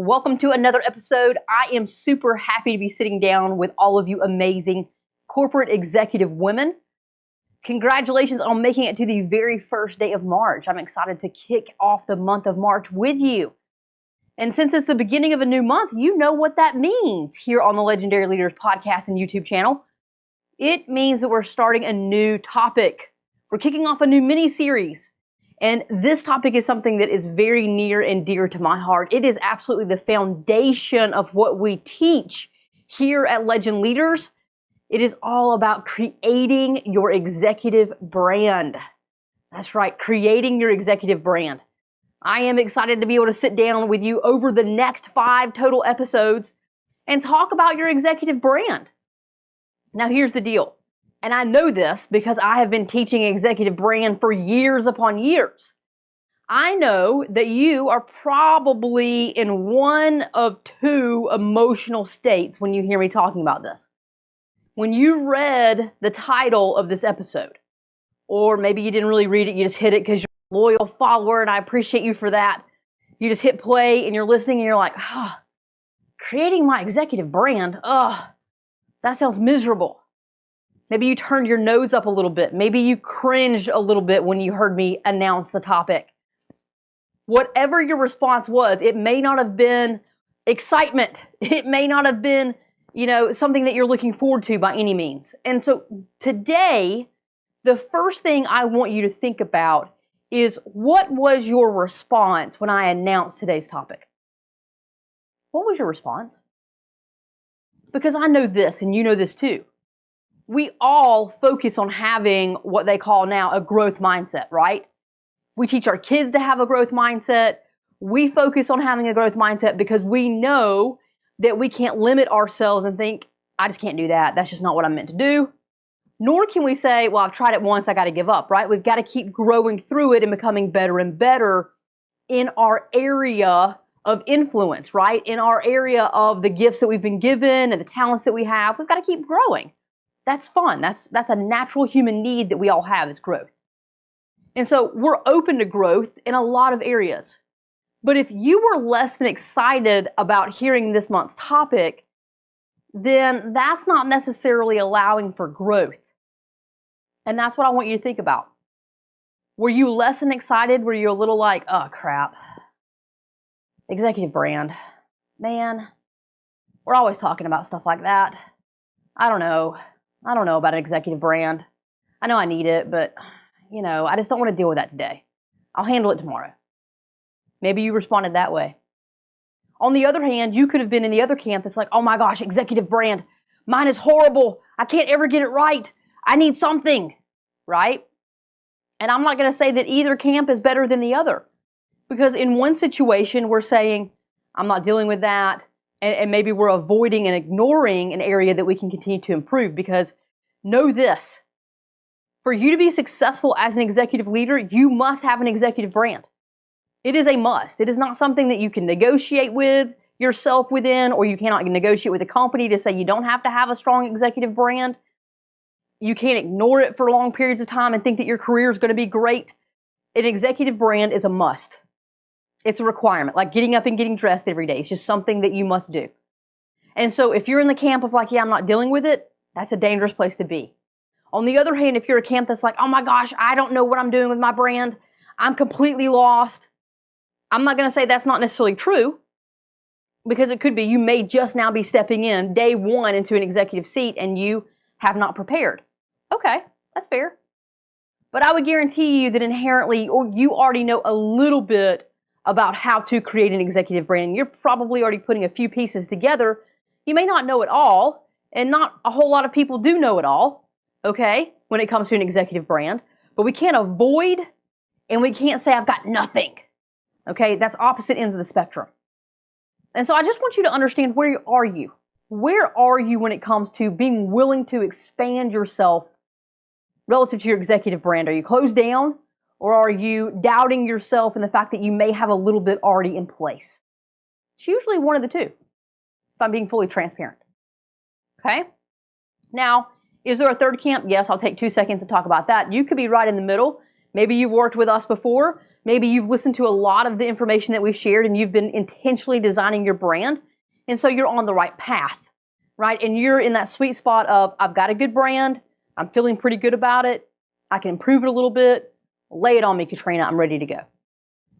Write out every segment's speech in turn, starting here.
Welcome to another episode. I am super happy to be sitting down with all of you amazing corporate executive women. Congratulations on making it to the very first day of March. I'm excited to kick off the month of March with you. And since it's the beginning of a new month, you know what that means here on the Legendary Leaders podcast and YouTube channel. It means that we're starting a new topic. We're kicking off a new mini-series. And this topic is something that is very near and dear to my heart. It is absolutely the foundation of what we teach here at Legend Leaders. It is all about creating your executive brand. That's right, creating your executive brand. I am excited to be able to sit down with you over the next 5 total episodes and talk about your executive brand. Now, here's the deal. And I know this because I have been teaching executive brand for years upon years. I know that you are probably in one of 2 emotional states when you hear me talking about this. When you read the title of this episode, or maybe you didn't really read it, you just hit it because you're a loyal follower, and I appreciate you for that. You just hit play and you're listening and you're like, creating my executive brand, that sounds miserable. Maybe you turned your nose up a little bit. Maybe you cringed a little bit when you heard me announce the topic. Whatever your response was, it may not have been excitement. It may not have been, something that you're looking forward to by any means. And so today, the first thing I want you to think about is, what was your response when I announced today's topic? What was your response? Because I know this, and you know this too. We all focus on having what they call now a growth mindset, right? We teach our kids to have a growth mindset. We focus on having a growth mindset because we know that we can't limit ourselves and think, I just can't do that. That's just not what I'm meant to do. Nor can we say, well, I've tried it once, I got to give up, right? We've got to keep growing through it and becoming better and better in our area of influence, right? In our area of the gifts that we've been given and the talents that we have. We've got to keep growing. That's fun. That's a natural human need that we all have, is growth. And so we're open to growth in a lot of areas. But if you were less than excited about hearing this month's topic, then that's not necessarily allowing for growth. And that's what I want you to think about. Were you less than excited? Were you a little like, oh crap, executive brand, man, we're always talking about stuff like that. I don't know about an executive brand. I know I need it, but, I just don't want to deal with that today. I'll handle it tomorrow. Maybe you responded that way. On the other hand, you could have been in the other camp that's like, oh my gosh, executive brand. Mine is horrible. I can't ever get it right. I need something, right? And I'm not going to say that either camp is better than the other. Because in one situation, we're saying, I'm not dealing with that. And maybe we're avoiding and ignoring an area that we can continue to improve. Because know this, for you to be successful as an executive leader, you must have an executive brand. It is a must. It is not something that you can negotiate with yourself within, or you cannot negotiate with a company to say you don't have to have a strong executive brand. You can't ignore it for long periods of time and think that your career is going to be great. An executive brand is a must. It's a requirement, like getting up and getting dressed every day. It's just something that you must do. And so if you're in the camp of like, yeah, I'm not dealing with it, that's a dangerous place to be. On the other hand, if you're a camp that's like, oh my gosh, I don't know what I'm doing with my brand, I'm completely lost. I'm not going to say that's not necessarily true, because it could be you may just now be stepping in day one into an executive seat and you have not prepared. Okay, that's fair. But I would guarantee you that inherently, or you already know a little bit about how to create an executive brand. You're probably already putting a few pieces together. You may not know it all, and not a whole lot of people do know it all, okay, when it comes to an executive brand. But we can't avoid, and we can't say, I've got nothing. Okay, that's opposite ends of the spectrum. And so I just want you to understand, where are you? Where are you when it comes to being willing to expand yourself relative to your executive brand? Are you closed down? Or are you doubting yourself and the fact that you may have a little bit already in place? It's usually one of the two, if I'm being fully transparent. Okay? Now, is there a third camp? Yes, I'll take 2 seconds to talk about that. You could be right in the middle. Maybe you've worked with us before. Maybe you've listened to a lot of the information that we've shared and you've been intentionally designing your brand. And so you're on the right path, right? And you're in that sweet spot of, I've got a good brand. I'm feeling pretty good about it. I can improve it a little bit. Lay it on me, Katrina. I'm ready to go.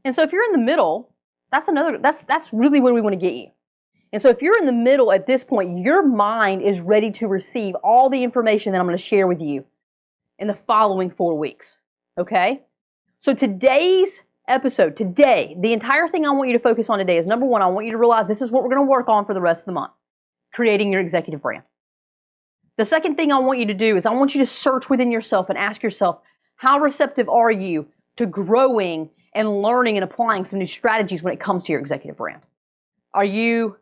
And so if you're in the middle, that's really where we want to get you. And so if you're in the middle at this point, your mind is ready to receive all the information that I'm going to share with you in the following 4 weeks. Okay? So today's episode, the entire thing I want you to focus on today is, number one, I want you to realize this is what we're going to work on for the rest of the month. Creating your executive brand. The second thing I want you to do is I want you to search within yourself and ask yourself, how receptive are you to growing and learning and applying some new strategies when it comes to your executive brand? Are you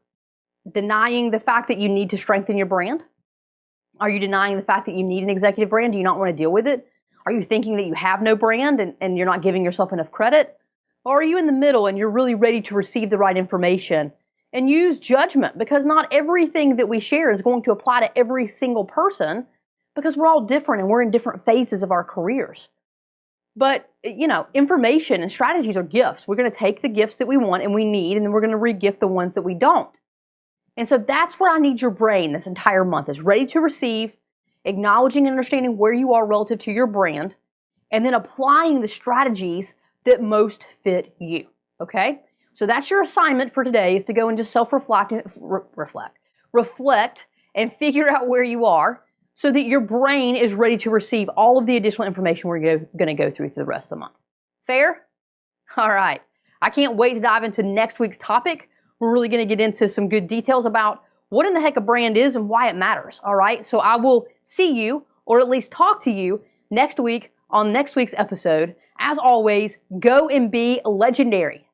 denying the fact that you need to strengthen your brand? Are you denying the fact that you need an executive brand? Do you not want to deal with it? Are you thinking that you have no brand and you're not giving yourself enough credit? Or are you in the middle and you're really ready to receive the right information and use judgment? Because not everything that we share is going to apply to every single person, because we're all different and we're in different phases of our careers. But, information and strategies are gifts. We're going to take the gifts that we want and we need, and then we're going to re-gift the ones that we don't. And so that's what I need your brain this entire month is ready to receive, acknowledging and understanding where you are relative to your brand, and then applying the strategies that most fit you. Okay? So that's your assignment for today, is to go and just self-reflect, reflect, and figure out where you are so that your brain is ready to receive all of the additional information we're going to go through for the rest of the month. Fair? All right. I can't wait to dive into next week's topic. We're really going to get into some good details about what in the heck a brand is and why it matters. All right. So I will see you, or at least talk to you, next week on next week's episode. As always, go and be legendary.